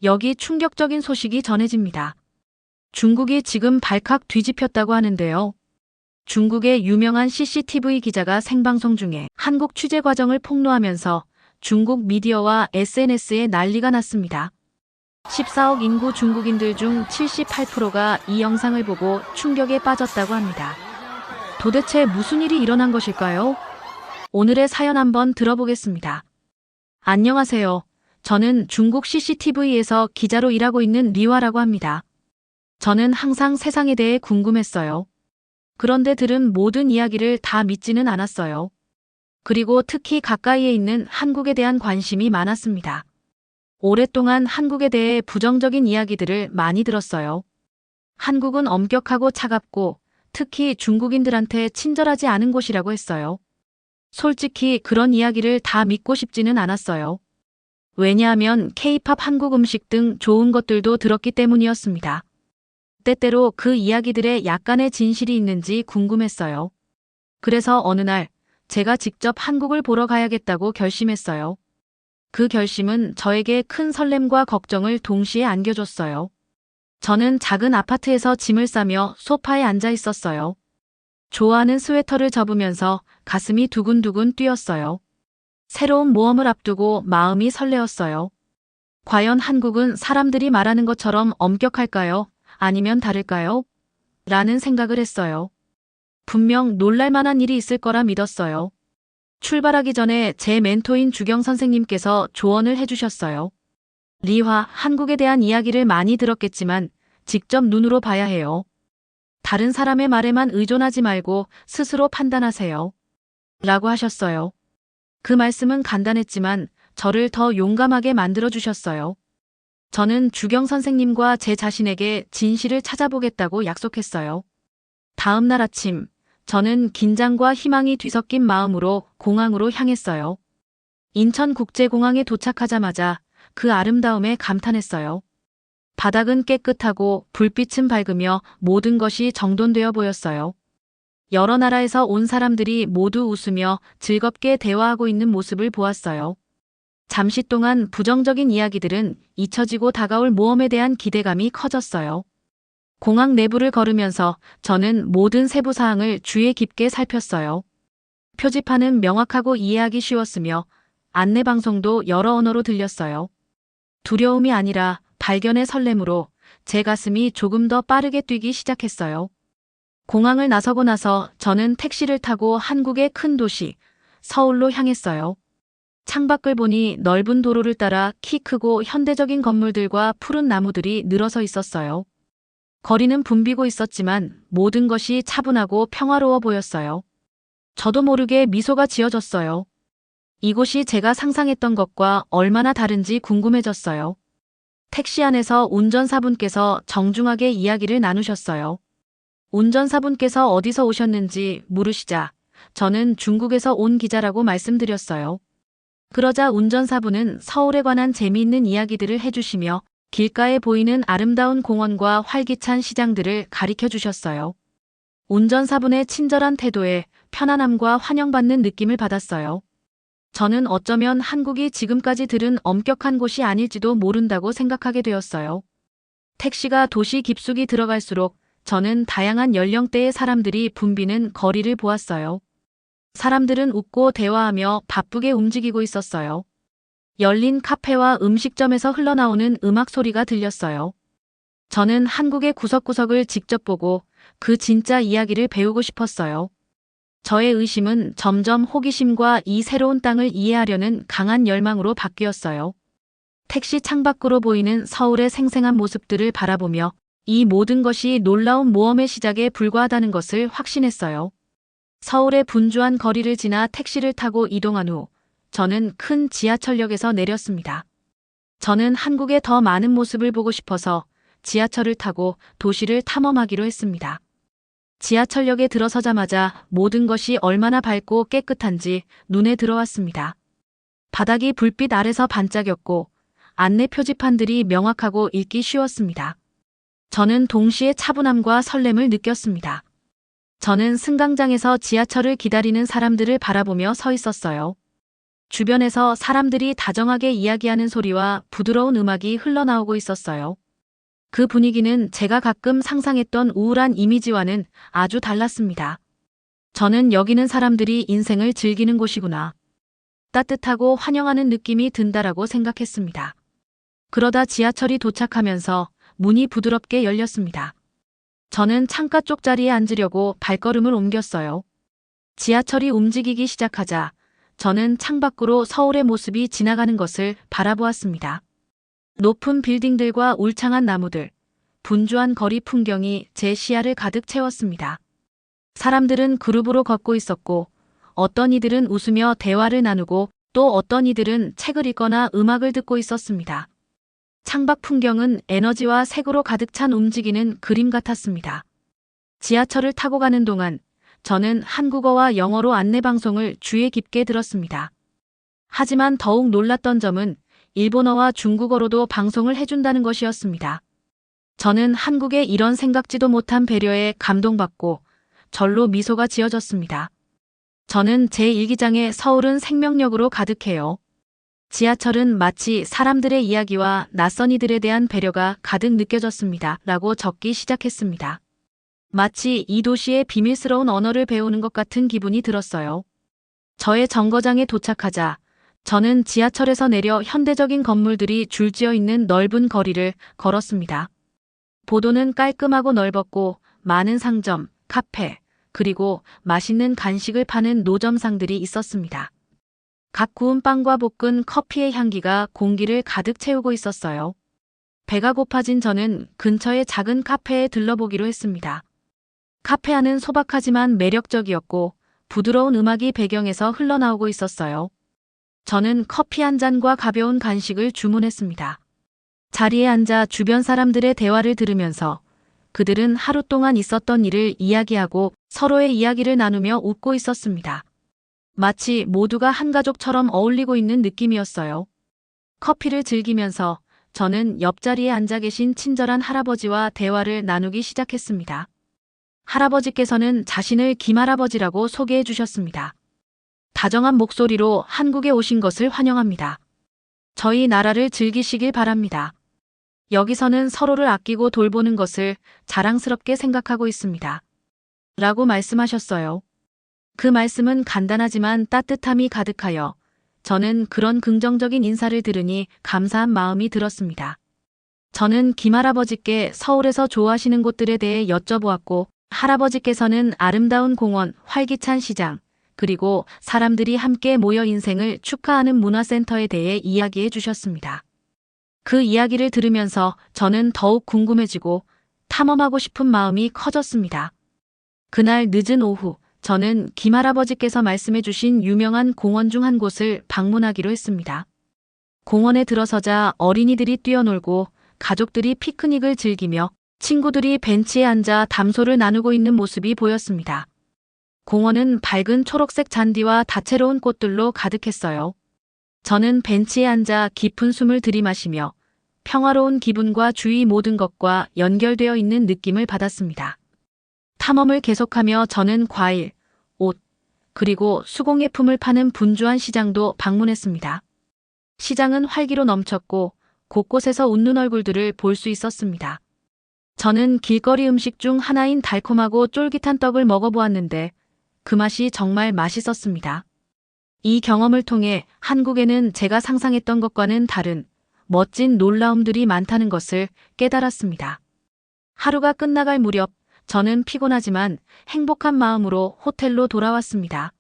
여기 충격적인 소식이 전해집니다. 중국이 지금 발칵 뒤집혔다고 하는데요. 중국의 유명한 CCTV 기자가 생방송 중에 한국 취재 과정을 폭로하면서 중국 미디어와 SNS에 난리가 났습니다. 14억 인구 중국인들 중 78%가 이 영상을 보고 충격에 빠졌다고 합니다. 도대체 무슨 일이 일어난 것일까요? 오늘의 사연 한번 들어보겠습니다. 안녕하세요. 저는 중국 CCTV에서 기자로 일하고 있는 리화라고 합니다. 저는 항상 세상에 대해 궁금했어요. 그런데 들은 모든 이야기를 다 믿지는 않았어요. 그리고 특히 가까이에 있는 한국에 대한 관심이 많았습니다. 오랫동안 한국에 대해 부정적인 이야기들을 많이 들었어요. 한국은 엄격하고 차갑고 특히 중국인들한테 친절하지 않은 곳이라고 했어요. 솔직히 그런 이야기를 다 믿고 싶지는 않았어요. 왜냐하면 K-팝 한국 음식 등 좋은 것들도 들었기 때문이었습니다. 때때로 그 이야기들에 약간의 진실이 있는지 궁금했어요. 그래서 어느 날 제가 직접 한국을 보러 가야겠다고 결심했어요. 그 결심은 저에게 큰 설렘과 걱정을 동시에 안겨줬어요. 저는 작은 아파트에서 짐을 싸며 소파에 앉아 있었어요. 좋아하는 스웨터를 접으면서 가슴이 두근두근 뛰었어요. 새로운 모험을 앞두고 마음이 설레었어요. 과연 한국은 사람들이 말하는 것처럼 엄격할까요? 아니면 다를까요? 라는 생각을 했어요. 분명 놀랄만한 일이 있을 거라 믿었어요. 출발하기 전에 제 멘토인 주경 선생님께서 조언을 해주셨어요. 리화, 한국에 대한 이야기를 많이 들었겠지만 직접 눈으로 봐야 해요. 다른 사람의 말에만 의존하지 말고 스스로 판단하세요. 라고 하셨어요. 그 말씀은 간단했지만 저를 더 용감하게 만들어주셨어요. 저는 주경 선생님과 제 자신에게 진실을 찾아보겠다고 약속했어요. 다음 날 아침, 저는 긴장과 희망이 뒤섞인 마음으로 공항으로 향했어요. 인천국제공항에 도착하자마자 그 아름다움에 감탄했어요. 바닥은 깨끗하고 불빛은 밝으며 모든 것이 정돈되어 보였어요. 여러 나라에서 온 사람들이 모두 웃으며 즐겁게 대화하고 있는 모습을 보았어요. 잠시 동안 부정적인 이야기들은 잊혀지고 다가올 모험에 대한 기대감이 커졌어요. 공항 내부를 걸으면서 저는 모든 세부 사항을 주의 깊게 살폈어요. 표지판은 명확하고 이해하기 쉬웠으며 안내 방송도 여러 언어로 들렸어요. 두려움이 아니라 발견의 설렘으로 제 가슴이 조금 더 빠르게 뛰기 시작했어요. 공항을 나서고 나서 저는 택시를 타고 한국의 큰 도시 서울로 향했어요. 창밖을 보니 넓은 도로를 따라 키 크고 현대적인 건물들과 푸른 나무들이 늘어서 있었어요. 거리는 붐비고 있었지만 모든 것이 차분하고 평화로워 보였어요. 저도 모르게 미소가 지어졌어요. 이곳이 제가 상상했던 것과 얼마나 다른지 궁금해졌어요. 택시 안에서 운전사분께서 정중하게 이야기를 나누셨어요. 운전사분께서 어디서 오셨는지 물으시자 저는 중국에서 온 기자라고 말씀드렸어요. 그러자 운전사분은 서울에 관한 재미있는 이야기들을 해주시며 길가에 보이는 아름다운 공원과 활기찬 시장들을 가리켜 주셨어요. 운전사분의 친절한 태도에 편안함과 환영받는 느낌을 받았어요. 저는 어쩌면 한국이 지금까지 들은 엄격한 곳이 아닐지도 모른다고 생각하게 되었어요. 택시가 도시 깊숙이 들어갈수록 저는 다양한 연령대의 사람들이 붐비는 거리를 보았어요. 사람들은 웃고 대화하며 바쁘게 움직이고 있었어요. 열린 카페와 음식점에서 흘러나오는 음악 소리가 들렸어요. 저는 한국의 구석구석을 직접 보고 그 진짜 이야기를 배우고 싶었어요. 저의 의심은 점점 호기심과 이 새로운 땅을 이해하려는 강한 열망으로 바뀌었어요. 택시 창밖으로 보이는 서울의 생생한 모습들을 바라보며 이 모든 것이 놀라운 모험의 시작에 불과하다는 것을 확신했어요. 서울의 분주한 거리를 지나 택시를 타고 이동한 후 저는 큰 지하철역에서 내렸습니다. 저는 한국의 더 많은 모습을 보고 싶어서 지하철을 타고 도시를 탐험하기로 했습니다. 지하철역에 들어서자마자 모든 것이 얼마나 밝고 깨끗한지 눈에 들어왔습니다. 바닥이 불빛 아래서 반짝였고 안내 표지판들이 명확하고 읽기 쉬웠습니다. 저는 동시에 차분함과 설렘을 느꼈습니다. 저는 승강장에서 지하철을 기다리는 사람들을 바라보며 서 있었어요. 주변에서 사람들이 다정하게 이야기하는 소리와 부드러운 음악이 흘러나오고 있었어요. 그 분위기는 제가 가끔 상상했던 우울한 이미지와는 아주 달랐습니다. 저는 여기는 사람들이 인생을 즐기는 곳이구나. 따뜻하고 환영하는 느낌이 든다라고 생각했습니다. 그러다 지하철이 도착하면서 문이 부드럽게 열렸습니다. 저는 창가 쪽 자리에 앉으려고 발걸음을 옮겼어요. 지하철이 움직이기 시작하자 저는 창밖으로 서울의 모습이 지나가는 것을 바라보았습니다. 높은 빌딩들과 울창한 나무들, 분주한 거리 풍경이 제 시야를 가득 채웠습니다. 사람들은 그룹으로 걷고 있었고 어떤 이들은 웃으며 대화를 나누고 또 어떤 이들은 책을 읽거나 음악을 듣고 있었습니다. 창밖 풍경은 에너지와 색으로 가득 찬 움직이는 그림 같았습니다. 지하철을 타고 가는 동안 저는 한국어와 영어로 안내방송을 주의 깊게 들었습니다. 하지만 더욱 놀랐던 점은 일본어와 중국어로도 방송을 해준다는 것이었습니다. 저는 한국의 이런 생각지도 못한 배려에 감동받고 절로 미소가 지어졌습니다. 저는 제 일기장에 서울은 생명력으로 가득해요. 지하철은 마치 사람들의 이야기와 낯선 이들에 대한 배려가 가득 느껴졌습니다. 라고 적기 시작했습니다. 마치 이 도시의 비밀스러운 언어를 배우는 것 같은 기분이 들었어요. 저의 정거장에 도착하자 저는 지하철에서 내려 현대적인 건물들이 줄지어 있는 넓은 거리를 걸었습니다. 보도는 깔끔하고 넓었고 많은 상점, 카페, 그리고 맛있는 간식을 파는 노점상들이 있었습니다. 각 구운 빵과 볶은 커피의 향기가 공기를 가득 채우고 있었어요. 배가 고파진 저는 근처의 작은 카페에 들러보기로 했습니다. 카페 안은 소박하지만 매력적이었고 부드러운 음악이 배경에서 흘러나오고 있었어요. 저는 커피 한 잔과 가벼운 간식을 주문했습니다. 자리에 앉아 주변 사람들의 대화를 들으면서 그들은 하루 동안 있었던 일을 이야기하고 서로의 이야기를 나누며 웃고 있었습니다. 마치 모두가 한 가족처럼 어울리고 있는 느낌이었어요. 커피를 즐기면서 저는 옆자리에 앉아 계신 친절한 할아버지와 대화를 나누기 시작했습니다. 할아버지께서는 자신을 김할아버지라고 소개해 주셨습니다. 다정한 목소리로 한국에 오신 것을 환영합니다. 저희 나라를 즐기시길 바랍니다. 여기서는 서로를 아끼고 돌보는 것을 자랑스럽게 생각하고 있습니다. 라고 말씀하셨어요. 그 말씀은 간단하지만 따뜻함이 가득하여 저는 그런 긍정적인 인사를 들으니 감사한 마음이 들었습니다. 저는 김할아버지께 서울에서 좋아하시는 곳들에 대해 여쭤보았고 할아버지께서는 아름다운 공원, 활기찬 시장, 그리고 사람들이 함께 모여 인생을 축하하는 문화센터에 대해 이야기해 주셨습니다. 그 이야기를 들으면서 저는 더욱 궁금해지고 탐험하고 싶은 마음이 커졌습니다. 그날 늦은 오후, 저는 김할아버지께서 말씀해 주신 유명한 공원 중 한 곳을 방문하기로 했습니다. 공원에 들어서자 어린이들이 뛰어놀고 가족들이 피크닉을 즐기며 친구들이 벤치에 앉아 담소를 나누고 있는 모습이 보였습니다. 공원은 밝은 초록색 잔디와 다채로운 꽃들로 가득했어요. 저는 벤치에 앉아 깊은 숨을 들이마시며 평화로운 기분과 주위 모든 것과 연결되어 있는 느낌을 받았습니다. 탐험을 계속하며 저는 과일, 옷, 그리고 수공예품을 파는 분주한 시장도 방문했습니다. 시장은 활기로 넘쳤고 곳곳에서 웃는 얼굴들을 볼 수 있었습니다. 저는 길거리 음식 중 하나인 달콤하고 쫄깃한 떡을 먹어보았는데 그 맛이 정말 맛있었습니다. 이 경험을 통해 한국에는 제가 상상했던 것과는 다른 멋진 놀라움들이 많다는 것을 깨달았습니다. 하루가 끝나갈 무렵 저는 피곤하지만 행복한 마음으로 호텔로 돌아왔습니다.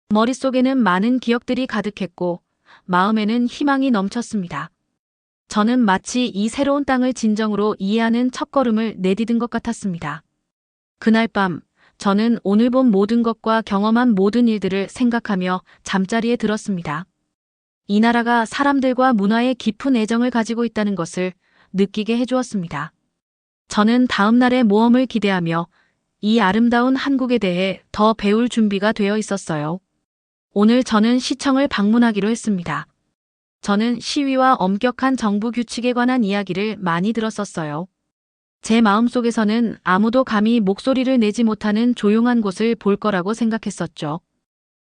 머릿속에는 많은 기억들이 가득했고 마음에는 희망이 넘쳤습니다. 저는 마치 이 새로운 땅을 진정으로 이해하는 첫걸음을 내디딘 것 같았습니다. 그날 밤 저는 오늘 본 모든 것과 경험한 모든 일들을 생각하며 잠자리에 들었습니다. 이 나라가 사람들과 문화에 깊은 애정을 가지고 있다는 것을 느끼게 해주었습니다. 저는 다음 날의 모험을 기대하며 이 아름다운 한국에 대해 더 배울 준비가 되어 있었어요. 오늘 저는 시청을 방문하기로 했습니다. 저는 시위와 엄격한 정부 규칙에 관한 이야기를 많이 들었었어요. 제 마음속에서는 아무도 감히 목소리를 내지 못하는 조용한 곳을 볼 거라고 생각했었죠.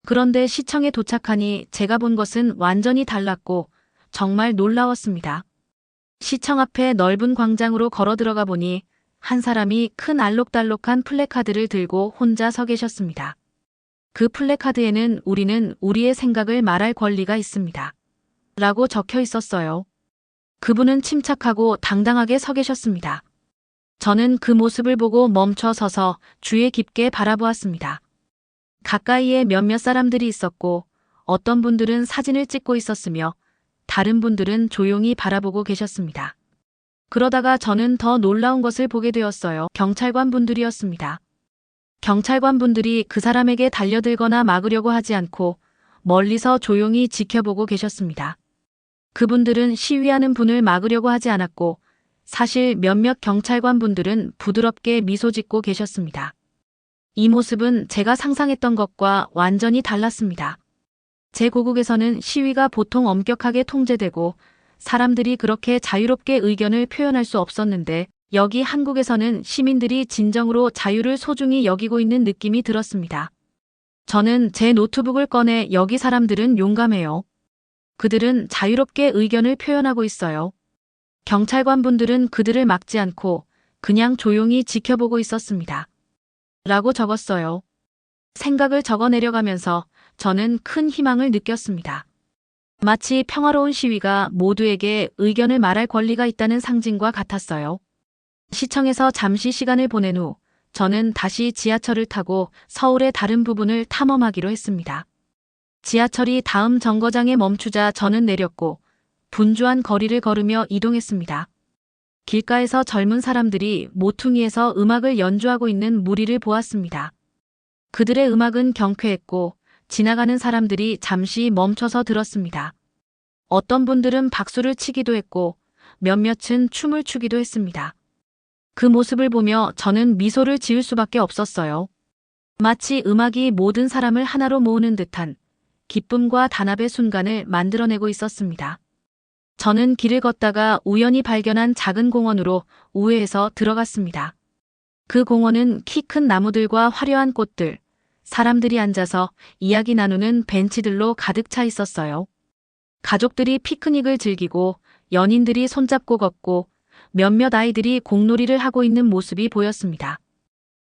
그런데 시청에 도착하니 제가 본 것은 완전히 달랐고 정말 놀라웠습니다. 시청 앞에 넓은 광장으로 걸어 들어가 보니 한 사람이 큰 알록달록한 플래카드를 들고 혼자 서 계셨습니다. 그 플래카드에는 우리는 우리의 생각을 말할 권리가 있습니다. 라고 적혀 있었어요. 그분은 침착하고 당당하게 서 계셨습니다. 저는 그 모습을 보고 멈춰 서서 주위에 깊게 바라보았습니다. 가까이에 몇몇 사람들이 있었고 어떤 분들은 사진을 찍고 있었으며 다른 분들은 조용히 바라보고 계셨습니다. 그러다가 저는 더 놀라운 것을 보게 되었어요. 경찰관 분들이었습니다. 경찰관 분들이 그 사람에게 달려들거나 막으려고 하지 않고 멀리서 조용히 지켜보고 계셨습니다. 그분들은 시위하는 분을 막으려고 하지 않았고 사실 몇몇 경찰관 분들은 부드럽게 미소 짓고 계셨습니다. 이 모습은 제가 상상했던 것과 완전히 달랐습니다. 제 고국에서는 시위가 보통 엄격하게 통제되고 사람들이 그렇게 자유롭게 의견을 표현할 수 없었는데 여기 한국에서는 시민들이 진정으로 자유를 소중히 여기고 있는 느낌이 들었습니다. 저는 제 노트북을 꺼내 여기 사람들은 용감해요. 그들은 자유롭게 의견을 표현하고 있어요. 경찰관 분들은 그들을 막지 않고 그냥 조용히 지켜보고 있었습니다. 라고 적었어요. 생각을 적어 내려가면서 저는 큰 희망을 느꼈습니다. 마치 평화로운 시위가 모두에게 의견을 말할 권리가 있다는 상징과 같았어요. 시청에서 잠시 시간을 보낸 후 저는 다시 지하철을 타고 서울의 다른 부분을 탐험하기로 했습니다. 지하철이 다음 정거장에 멈추자 저는 내렸고 분주한 거리를 걸으며 이동했습니다. 길가에서 젊은 사람들이 모퉁이에서 음악을 연주하고 있는 무리를 보았습니다. 그들의 음악은 경쾌했고 지나가는 사람들이 잠시 멈춰서 들었습니다. 어떤 분들은 박수를 치기도 했고 몇몇은 춤을 추기도 했습니다. 그 모습을 보며 저는 미소를 지을 수밖에 없었어요. 마치 음악이 모든 사람을 하나로 모으는 듯한 기쁨과 단합의 순간을 만들어내고 있었습니다. 저는 길을 걷다가 우연히 발견한 작은 공원으로 우회해서 들어갔습니다. 그 공원은 키 큰 나무들과 화려한 꽃들, 사람들이 앉아서 이야기 나누는 벤치들로 가득 차 있었어요. 가족들이 피크닉을 즐기고 연인들이 손잡고 걷고 몇몇 아이들이 공놀이를 하고 있는 모습이 보였습니다.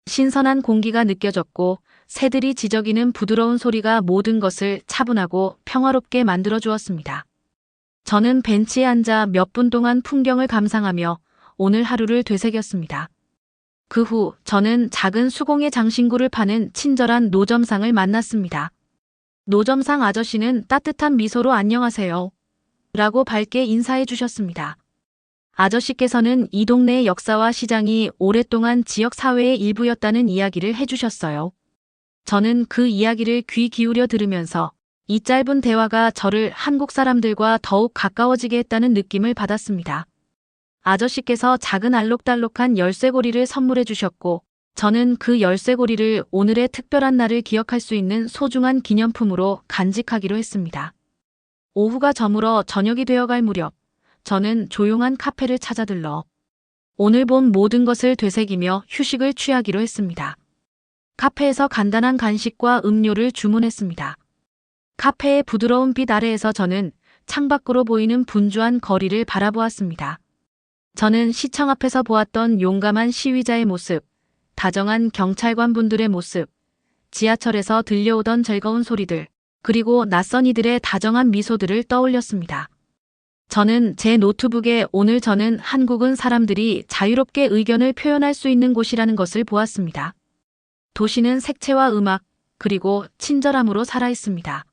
신선한 공기가 느껴졌고 새들이 지저귀는 부드러운 소리가 모든 것을 차분하고 평화롭게 만들어 주었습니다. 저는 벤치에 앉아 몇 분 동안 풍경을 감상하며 오늘 하루를 되새겼습니다. 그 후 저는 작은 수공예 장신구를 파는 친절한 노점상을 만났습니다. 노점상 아저씨는 따뜻한 미소로 안녕하세요. 라고 밝게 인사해 주셨습니다. 아저씨께서는 이 동네의 역사와 시장이 오랫동안 지역 사회의 일부였다는 이야기를 해주셨어요. 저는 그 이야기를 귀 기울여 들으면서 이 짧은 대화가 저를 한국 사람들과 더욱 가까워지게 했다는 느낌을 받았습니다. 아저씨께서 작은 알록달록한 열쇠고리를 선물해 주셨고 저는 그 열쇠고리를 오늘의 특별한 날을 기억할 수 있는 소중한 기념품으로 간직하기로 했습니다. 오후가 저물어 저녁이 되어갈 무렵 저는 조용한 카페를 찾아들러 오늘 본 모든 것을 되새기며 휴식을 취하기로 했습니다. 카페에서 간단한 간식과 음료를 주문했습니다. 카페의 부드러운 빛 아래에서 저는 창밖으로 보이는 분주한 거리를 바라보았습니다. 저는 시청 앞에서 보았던 용감한 시위자의 모습, 다정한 경찰관 분들의 모습, 지하철에서 들려오던 즐거운 소리들, 그리고 낯선 이들의 다정한 미소들을 떠올렸습니다. 저는 제 노트북에 오늘 저는 한국은 사람들이 자유롭게 의견을 표현할 수 있는 곳이라는 것을 보았습니다. 도시는 색채와 음악, 그리고 친절함으로 살아있습니다.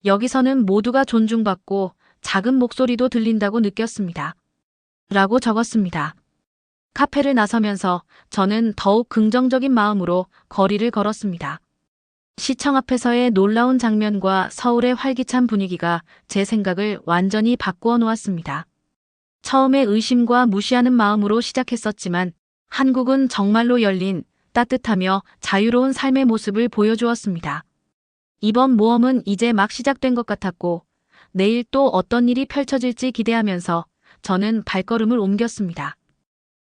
여기서는 모두가 존중받고 작은 목소리도 들린다고 느꼈습니다. 라고 적었습니다. 카페를 나서면서 저는 더욱 긍정적인 마음으로 거리를 걸었습니다. 시청 앞에서의 놀라운 장면과 서울의 활기찬 분위기가 제 생각을 완전히 바꾸어 놓았습니다. 처음에 의심과 무시하는 마음으로 시작했었지만 한국은 정말로 열린, 따뜻하며 자유로운 삶의 모습을 보여주었습니다. 이번 모험은 이제 막 시작된 것 같았고 내일 또 어떤 일이 펼쳐질지 기대하면서 저는 발걸음을 옮겼습니다.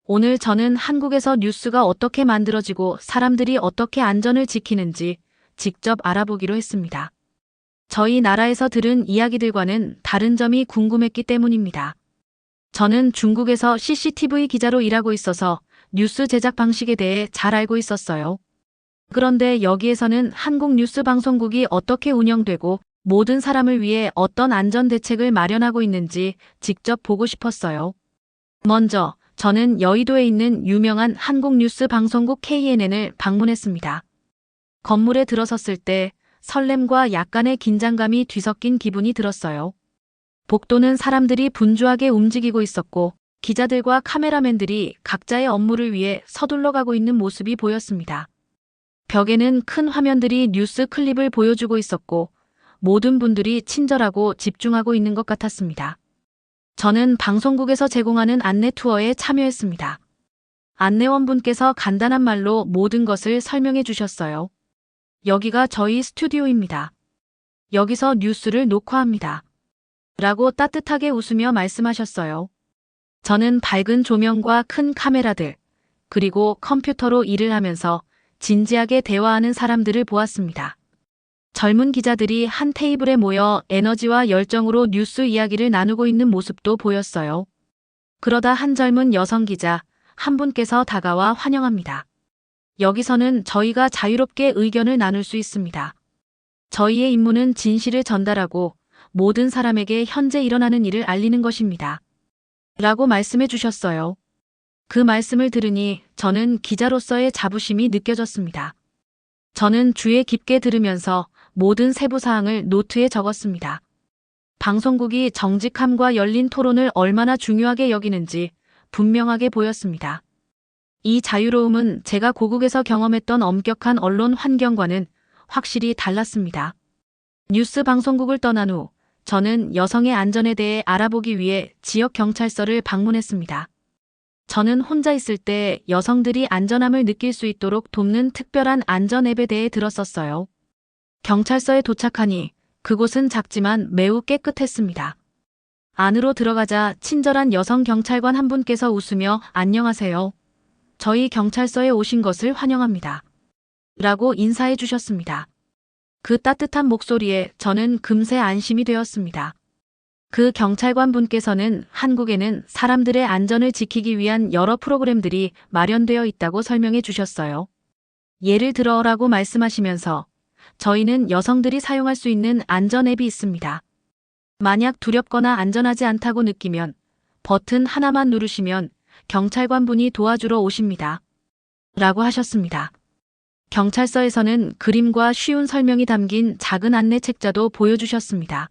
오늘 저는 한국에서 뉴스가 어떻게 만들어지고 사람들이 어떻게 안전을 지키는지 직접 알아보기로 했습니다. 저희 나라에서 들은 이야기들과는 다른 점이 궁금했기 때문입니다. 저는 중국에서 CCTV 기자로 일하고 있어서 뉴스 제작 방식에 대해 잘 알고 있었어요. 그런데 여기에서는 한국 뉴스 방송국이 어떻게 운영되고 모든 사람을 위해 어떤 안전 대책을 마련하고 있는지 직접 보고 싶었어요. 먼저 저는 여의도에 있는 유명한 한국 뉴스 방송국 KNN을 방문했습니다. 건물에 들어섰을 때 설렘과 약간의 긴장감이 뒤섞인 기분이 들었어요. 복도는 사람들이 분주하게 움직이고 있었고 기자들과 카메라맨들이 각자의 업무를 위해 서둘러 가고 있는 모습이 보였습니다. 벽에는 큰 화면들이 뉴스 클립을 보여주고 있었고 모든 분들이 친절하고 집중하고 있는 것 같았습니다. 저는 방송국에서 제공하는 안내 투어에 참여했습니다. 안내원분께서 간단한 말로 모든 것을 설명해 주셨어요. 여기가 저희 스튜디오입니다. 여기서 뉴스를 녹화합니다. 라고 따뜻하게 웃으며 말씀하셨어요. 저는 밝은 조명과 큰 카메라들, 그리고 컴퓨터로 일을 하면서 진지하게 대화하는 사람들을 보았습니다. 젊은 기자들이 한 테이블에 모여 에너지와 열정으로 뉴스 이야기를 나누고 있는 모습도 보였어요. 그러다 한 젊은 여성 기자 한 분께서 다가와 환영합니다. 여기서는 저희가 자유롭게 의견을 나눌 수 있습니다. 저희의 임무는 진실을 전달하고 모든 사람에게 현재 일어나는 일을 알리는 것입니다. 라고 말씀해 주셨어요. 그 말씀을 들으니 저는 기자로서의 자부심이 느껴졌습니다. 저는 주의 깊게 들으면서 모든 세부 사항을 노트에 적었습니다. 방송국이 정직함과 열린 토론을 얼마나 중요하게 여기는지 분명하게 보였습니다. 이 자유로움은 제가 고국에서 경험했던 엄격한 언론 환경과는 확실히 달랐습니다. 뉴스 방송국을 떠난 후 저는 여성의 안전에 대해 알아보기 위해 지역 경찰서를 방문했습니다. 저는 혼자 있을 때 여성들이 안전함을 느낄 수 있도록 돕는 특별한 안전 앱에 대해 들었었어요. 경찰서에 도착하니 그곳은 작지만 매우 깨끗했습니다. 안으로 들어가자 친절한 여성 경찰관 한 분께서 웃으며 안녕하세요. 저희 경찰서에 오신 것을 환영합니다. 라고 인사해 주셨습니다. 그 따뜻한 목소리에 저는 금세 안심이 되었습니다. 그 경찰관 분께서는 한국에는 사람들의 안전을 지키기 위한 여러 프로그램들이 마련되어 있다고 설명해 주셨어요. 예를 들어라고 말씀하시면서 저희는 여성들이 사용할 수 있는 안전 앱이 있습니다. 만약 두렵거나 안전하지 않다고 느끼면 버튼 하나만 누르시면 경찰관 분이 도와주러 오십니다. 라고 하셨습니다. 경찰서에서는 그림과 쉬운 설명이 담긴 작은 안내 책자도 보여주셨습니다.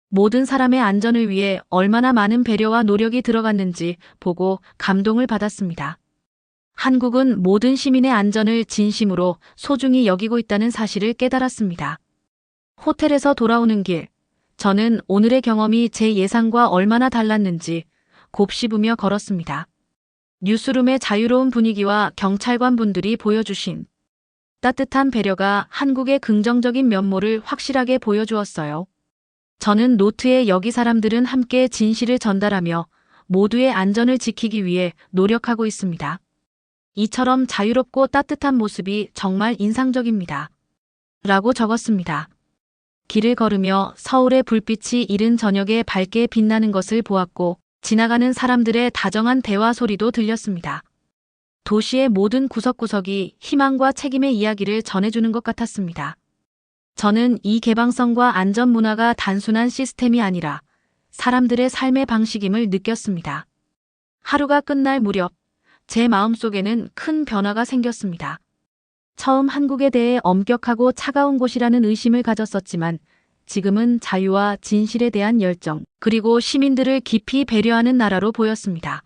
모든 사람의 안전을 위해 얼마나 많은 배려와 노력이 들어갔는지 보고 감동을 받았습니다. 한국은 모든 시민의 안전을 진심으로 소중히 여기고 있다는 사실을 깨달았습니다. 호텔에서 돌아오는 길, 저는 오늘의 경험이 제 예상과 얼마나 달랐는지 곱씹으며 걸었습니다. 뉴스룸의 자유로운 분위기와 경찰관 분들이 보여주신 따뜻한 배려가 한국의 긍정적인 면모를 확실하게 보여주었어요. 저는 노트에 여기 사람들은 함께 진실을 전달하며 모두의 안전을 지키기 위해 노력하고 있습니다. 이처럼 자유롭고 따뜻한 모습이 정말 인상적입니다. 라고 적었습니다. 길을 걸으며 서울의 불빛이 이른 저녁에 밝게 빛나는 것을 보았고 지나가는 사람들의 다정한 대화 소리도 들렸습니다. 도시의 모든 구석구석이 희망과 책임의 이야기를 전해주는 것 같았습니다. 저는 이 개방성과 안전 문화가 단순한 시스템이 아니라 사람들의 삶의 방식임을 느꼈습니다. 하루가 끝날 무렵 제 마음속에는 큰 변화가 생겼습니다. 처음 한국에 대해 엄격하고 차가운 곳이라는 의심을 가졌었지만 지금은 자유와 진실에 대한 열정, 그리고 시민들을 깊이 배려하는 나라로 보였습니다.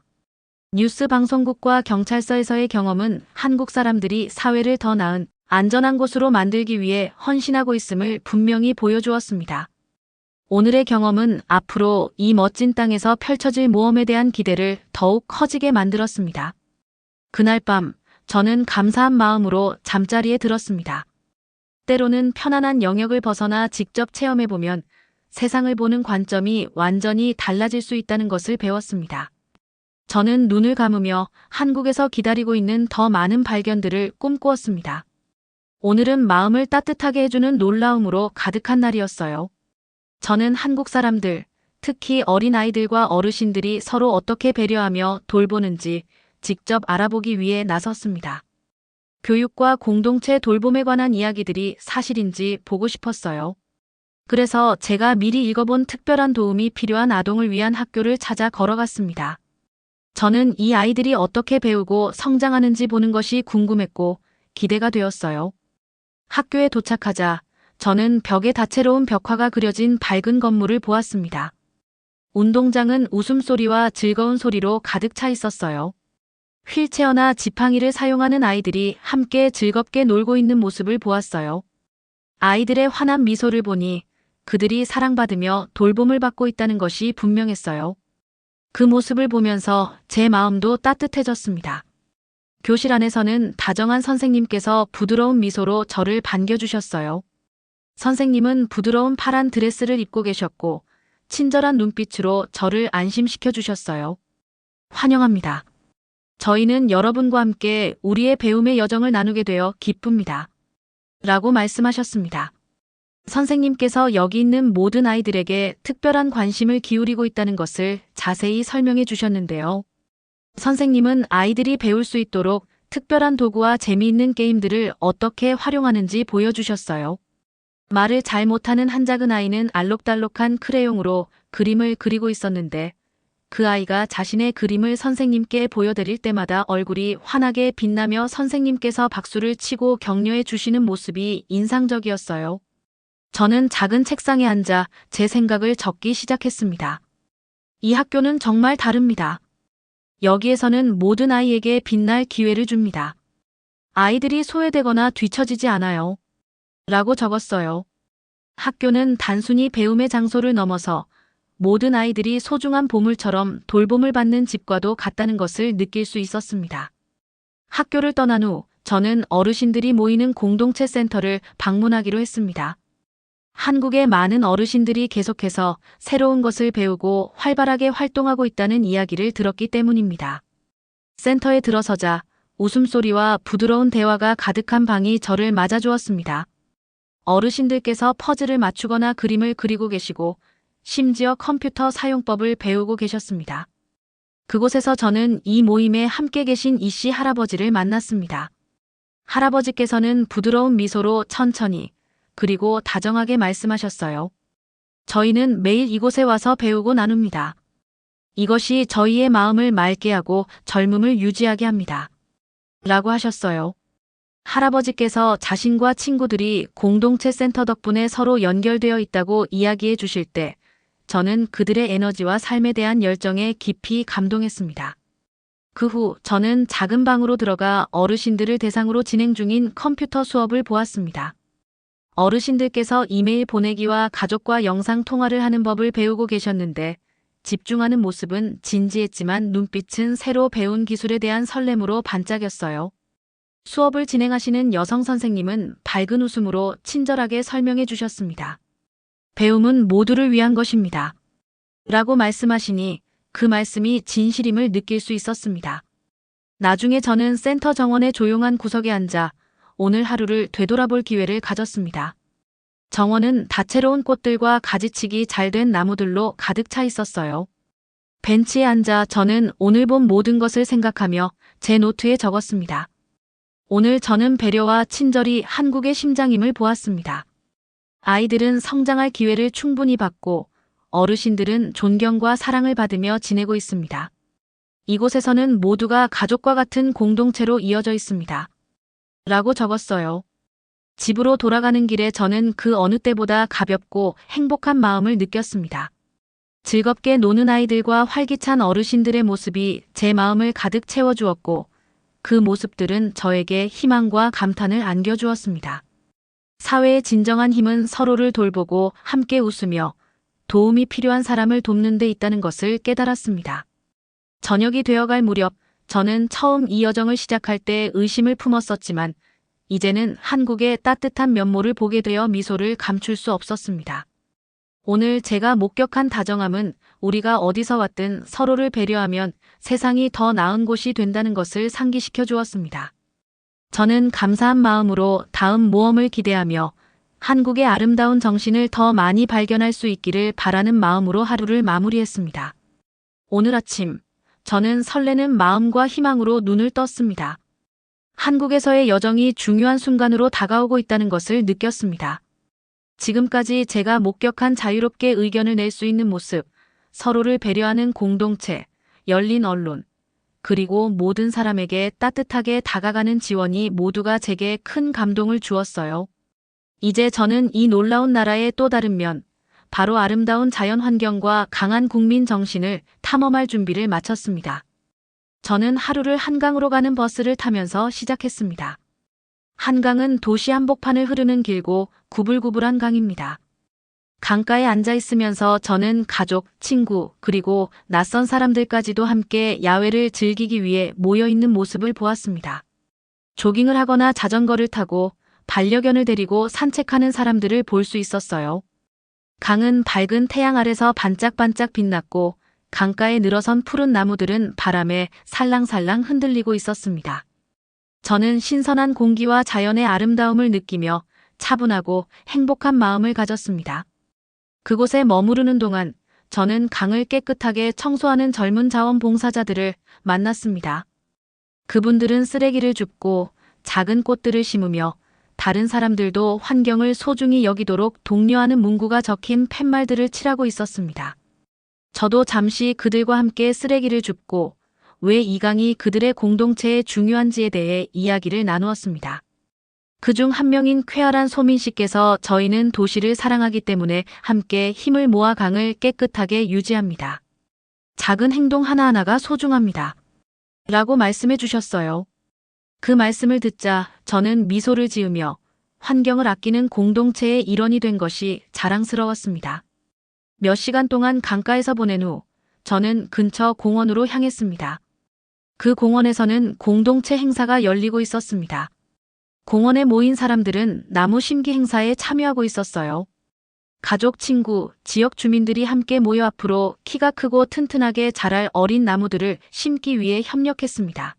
뉴스 방송국과 경찰서에서의 경험은 한국 사람들이 사회를 더 나은, 안전한 곳으로 만들기 위해 헌신하고 있음을 분명히 보여주었습니다. 오늘의 경험은 앞으로 이 멋진 땅에서 펼쳐질 모험에 대한 기대를 더욱 커지게 만들었습니다. 그날 밤 저는 감사한 마음으로 잠자리에 들었습니다. 때로는 편안한 영역을 벗어나 직접 체험해보면 세상을 보는 관점이 완전히 달라질 수 있다는 것을 배웠습니다. 저는 눈을 감으며 한국에서 기다리고 있는 더 많은 발견들을 꿈꾸었습니다. 오늘은 마음을 따뜻하게 해주는 놀라움으로 가득한 날이었어요. 저는 한국 사람들, 특히 어린아이들과 어르신들이 서로 어떻게 배려하며 돌보는지 직접 알아보기 위해 나섰습니다. 교육과 공동체 돌봄에 관한 이야기들이 사실인지 보고 싶었어요. 그래서 제가 미리 읽어본 특별한 도움이 필요한 아동을 위한 학교를 찾아 걸어갔습니다. 저는 이 아이들이 어떻게 배우고 성장하는지 보는 것이 궁금했고 기대가 되었어요. 학교에 도착하자 저는 벽에 다채로운 벽화가 그려진 밝은 건물을 보았습니다. 운동장은 웃음소리와 즐거운 소리로 가득 차 있었어요. 휠체어나 지팡이를 사용하는 아이들이 함께 즐겁게 놀고 있는 모습을 보았어요. 아이들의 환한 미소를 보니 그들이 사랑받으며 돌봄을 받고 있다는 것이 분명했어요. 그 모습을 보면서 제 마음도 따뜻해졌습니다. 교실 안에서는 다정한 선생님께서 부드러운 미소로 저를 반겨주셨어요. 선생님은 부드러운 파란 드레스를 입고 계셨고 친절한 눈빛으로 저를 안심시켜 주셨어요. 환영합니다. 저희는 여러분과 함께 우리의 배움의 여정을 나누게 되어 기쁩니다. 라고 말씀하셨습니다. 선생님께서 여기 있는 모든 아이들에게 특별한 관심을 기울이고 있다는 것을 자세히 설명해 주셨는데요. 선생님은 아이들이 배울 수 있도록 특별한 도구와 재미있는 게임들을 어떻게 활용하는지 보여주셨어요. 말을 잘 못하는 한 작은 아이는 알록달록한 크레용으로 그림을 그리고 있었는데 그 아이가 자신의 그림을 선생님께 보여드릴 때마다 얼굴이 환하게 빛나며 선생님께서 박수를 치고 격려해 주시는 모습이 인상적이었어요. 저는 작은 책상에 앉아 제 생각을 적기 시작했습니다. 이 학교는 정말 다릅니다. 여기에서는 모든 아이에게 빛날 기회를 줍니다. 아이들이 소외되거나 뒤처지지 않아요. 라고 적었어요. 학교는 단순히 배움의 장소를 넘어서 모든 아이들이 소중한 보물처럼 돌봄을 받는 집과도 같다는 것을 느낄 수 있었습니다. 학교를 떠난 후 저는 어르신들이 모이는 공동체 센터를 방문하기로 했습니다. 한국의 많은 어르신들이 계속해서 새로운 것을 배우고 활발하게 활동하고 있다는 이야기를 들었기 때문입니다. 센터에 들어서자 웃음소리와 부드러운 대화가 가득한 방이 저를 맞아주었습니다. 어르신들께서 퍼즐을 맞추거나 그림을 그리고 계시고 심지어 컴퓨터 사용법을 배우고 계셨습니다. 그곳에서 저는 이 모임에 함께 계신 이씨 할아버지를 만났습니다. 할아버지께서는 부드러운 미소로 천천히 그리고 다정하게 말씀하셨어요. 저희는 매일 이곳에 와서 배우고 나눕니다. 이것이 저희의 마음을 맑게 하고 젊음을 유지하게 합니다. 라고 하셨어요. 할아버지께서 자신과 친구들이 공동체 센터 덕분에 서로 연결되어 있다고 이야기해 주실 때 저는 그들의 에너지와 삶에 대한 열정에 깊이 감동했습니다. 그 후 저는 작은 방으로 들어가 어르신들을 대상으로 진행 중인 컴퓨터 수업을 보았습니다. 어르신들께서 이메일 보내기와 가족과 영상 통화를 하는 법을 배우고 계셨는데 집중하는 모습은 진지했지만 눈빛은 새로 배운 기술에 대한 설렘으로 반짝였어요. 수업을 진행하시는 여성 선생님은 밝은 웃음으로 친절하게 설명해 주셨습니다. 배움은 모두를 위한 것입니다. 라고 말씀하시니 그 말씀이 진실임을 느낄 수 있었습니다. 나중에 저는 센터 정원의 조용한 구석에 앉아 오늘 하루를 되돌아볼 기회를 가졌습니다. 정원은 다채로운 꽃들과 가지치기 잘 된 나무들로 가득 차 있었어요. 벤치에 앉아 저는 오늘 본 모든 것을 생각하며 제 노트에 적었습니다. 오늘 저는 배려와 친절이 한국의 심장임을 보았습니다. 아이들은 성장할 기회를 충분히 받고 어르신들은 존경과 사랑을 받으며 지내고 있습니다. 이곳에서는 모두가 가족과 같은 공동체로 이어져 있습니다. 라고 적었어요. 집으로 돌아가는 길에 저는 그 어느 때보다 가볍고 행복한 마음을 느꼈습니다. 즐겁게 노는 아이들과 활기찬 어르신들의 모습이 제 마음을 가득 채워주었고 그 모습들은 저에게 희망과 감탄을 안겨주었습니다. 사회의 진정한 힘은 서로를 돌보고 함께 웃으며 도움이 필요한 사람을 돕는 데 있다는 것을 깨달았습니다. 저녁이 되어갈 무렵 저는 처음 이 여정을 시작할 때 의심을 품었었지만 이제는 한국의 따뜻한 면모를 보게 되어 미소를 감출 수 없었습니다. 오늘 제가 목격한 다정함은 우리가 어디서 왔든 서로를 배려하면 세상이 더 나은 곳이 된다는 것을 상기시켜 주었습니다. 저는 감사한 마음으로 다음 모험을 기대하며 한국의 아름다운 정신을 더 많이 발견할 수 있기를 바라는 마음으로 하루를 마무리했습니다. 오늘 아침, 저는 설레는 마음과 희망으로 눈을 떴습니다. 한국에서의 여정이 중요한 순간으로 다가오고 있다는 것을 느꼈습니다. 지금까지 제가 목격한 자유롭게 의견을 낼 수 있는 모습, 서로를 배려하는 공동체, 열린 언론, 그리고 모든 사람에게 따뜻하게 다가가는 지원이 모두가 제게 큰 감동을 주었어요. 이제 저는 이 놀라운 나라의 또 다른 면, 바로 아름다운 자연 환경과 강한 국민 정신을 탐험할 준비를 마쳤습니다. 저는 하루를 한강으로 가는 버스를 타면서 시작했습니다. 한강은 도시 한복판을 흐르는 길고 구불구불한 강입니다. 강가에 앉아 있으면서 저는 가족, 친구, 그리고 낯선 사람들까지도 함께 야외를 즐기기 위해 모여 있는 모습을 보았습니다. 조깅을 하거나 자전거를 타고 반려견을 데리고 산책하는 사람들을 볼 수 있었어요. 강은 밝은 태양 아래서 반짝반짝 빛났고 강가에 늘어선 푸른 나무들은 바람에 살랑살랑 흔들리고 있었습니다. 저는 신선한 공기와 자연의 아름다움을 느끼며 차분하고 행복한 마음을 가졌습니다. 그곳에 머무르는 동안 저는 강을 깨끗하게 청소하는 젊은 자원봉사자들을 만났습니다. 그분들은 쓰레기를 줍고 작은 꽃들을 심으며 다른 사람들도 환경을 소중히 여기도록 독려하는 문구가 적힌 팻말들을 칠하고 있었습니다. 저도 잠시 그들과 함께 쓰레기를 줍고 왜 이 강이 그들의 공동체에 중요한지에 대해 이야기를 나누었습니다. 그중 한 명인 쾌활한 소민 씨께서 저희는 도시를 사랑하기 때문에 함께 힘을 모아 강을 깨끗하게 유지합니다. 작은 행동 하나하나가 소중합니다. 라고 말씀해 주셨어요. 그 말씀을 듣자 저는 미소를 지으며 환경을 아끼는 공동체의 일원이 된 것이 자랑스러웠습니다. 몇 시간 동안 강가에서 보낸 후 저는 근처 공원으로 향했습니다. 그 공원에서는 공동체 행사가 열리고 있었습니다. 공원에 모인 사람들은 나무 심기 행사에 참여하고 있었어요. 가족, 친구, 지역 주민들이 함께 모여 앞으로 키가 크고 튼튼하게 자랄 어린 나무들을 심기 위해 협력했습니다.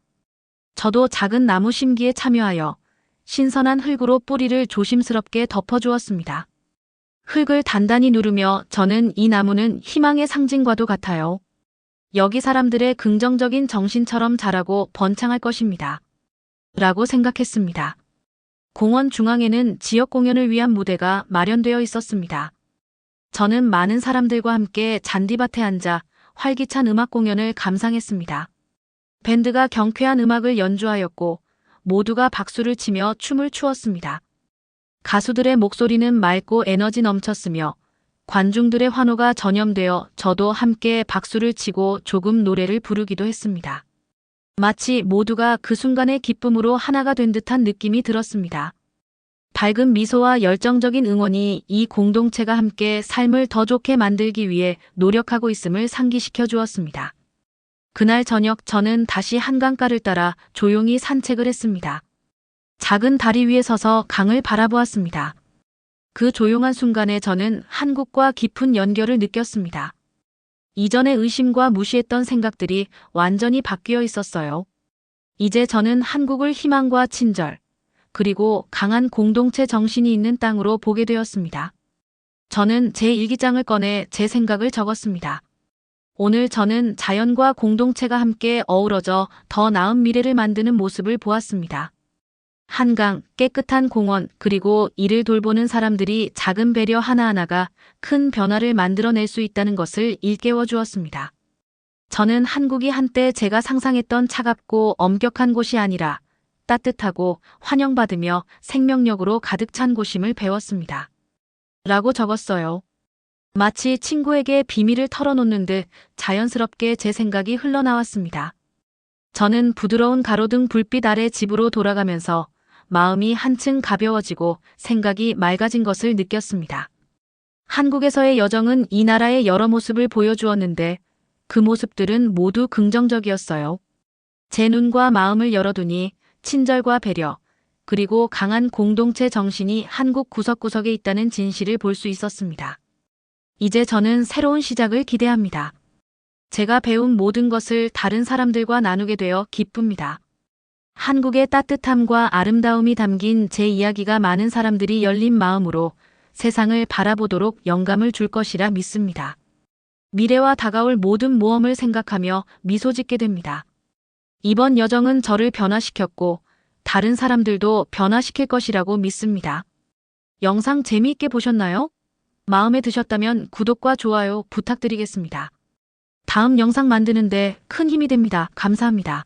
저도 작은 나무 심기에 참여하여 신선한 흙으로 뿌리를 조심스럽게 덮어주었습니다. 흙을 단단히 누르며 저는 이 나무는 희망의 상징과도 같아요. 여기 사람들의 긍정적인 정신처럼 자라고 번창할 것입니다. 라고 생각했습니다. 공원 중앙에는 지역 공연을 위한 무대가 마련되어 있었습니다. 저는 많은 사람들과 함께 잔디밭에 앉아 활기찬 음악 공연을 감상했습니다. 밴드가 경쾌한 음악을 연주하였고 모두가 박수를 치며 춤을 추었습니다. 가수들의 목소리는 맑고 에너지 넘쳤으며 관중들의 환호가 전염되어 저도 함께 박수를 치고 조금 노래를 부르기도 했습니다. 마치 모두가 그 순간의 기쁨으로 하나가 된 듯한 느낌이 들었습니다. 밝은 미소와 열정적인 응원이 이 공동체가 함께 삶을 더 좋게 만들기 위해 노력하고 있음을 상기시켜 주었습니다. 그날 저녁 저는 다시 한강가를 따라 조용히 산책을 했습니다. 작은 다리 위에 서서 강을 바라보았습니다. 그 조용한 순간에 저는 한국과 깊은 연결을 느꼈습니다. 이전의 의심과 무시했던 생각들이 완전히 바뀌어 있었어요. 이제 저는 한국을 희망과 친절, 그리고 강한 공동체 정신이 있는 땅으로 보게 되었습니다. 저는 제 일기장을 꺼내 제 생각을 적었습니다. 오늘 저는 자연과 공동체가 함께 어우러져 더 나은 미래를 만드는 모습을 보았습니다. 한강, 깨끗한 공원, 그리고 이를 돌보는 사람들이 작은 배려 하나하나가 큰 변화를 만들어낼 수 있다는 것을 일깨워 주었습니다. 저는 한국이 한때 제가 상상했던 차갑고 엄격한 곳이 아니라 따뜻하고 환영받으며 생명력으로 가득 찬 곳임을 배웠습니다. 라고 적었어요. 마치 친구에게 비밀을 털어놓는 듯 자연스럽게 제 생각이 흘러나왔습니다. 저는 부드러운 가로등 불빛 아래 집으로 돌아가면서 마음이 한층 가벼워지고 생각이 맑아진 것을 느꼈습니다. 한국에서의 여정은 이 나라의 여러 모습을 보여주었는데 그 모습들은 모두 긍정적이었어요. 제 눈과 마음을 열어두니 친절과 배려, 그리고 강한 공동체 정신이 한국 구석구석에 있다는 진실을 볼 수 있었습니다. 이제 저는 새로운 시작을 기대합니다. 제가 배운 모든 것을 다른 사람들과 나누게 되어 기쁩니다. 한국의 따뜻함과 아름다움이 담긴 제 이야기가 많은 사람들이 열린 마음으로 세상을 바라보도록 영감을 줄 것이라 믿습니다. 미래와 다가올 모든 모험을 생각하며 미소 짓게 됩니다. 이번 여정은 저를 변화시켰고 다른 사람들도 변화시킬 것이라고 믿습니다. 영상 재미있게 보셨나요? 마음에 드셨다면 구독과 좋아요 부탁드리겠습니다. 다음 영상 만드는데 큰 힘이 됩니다. 감사합니다.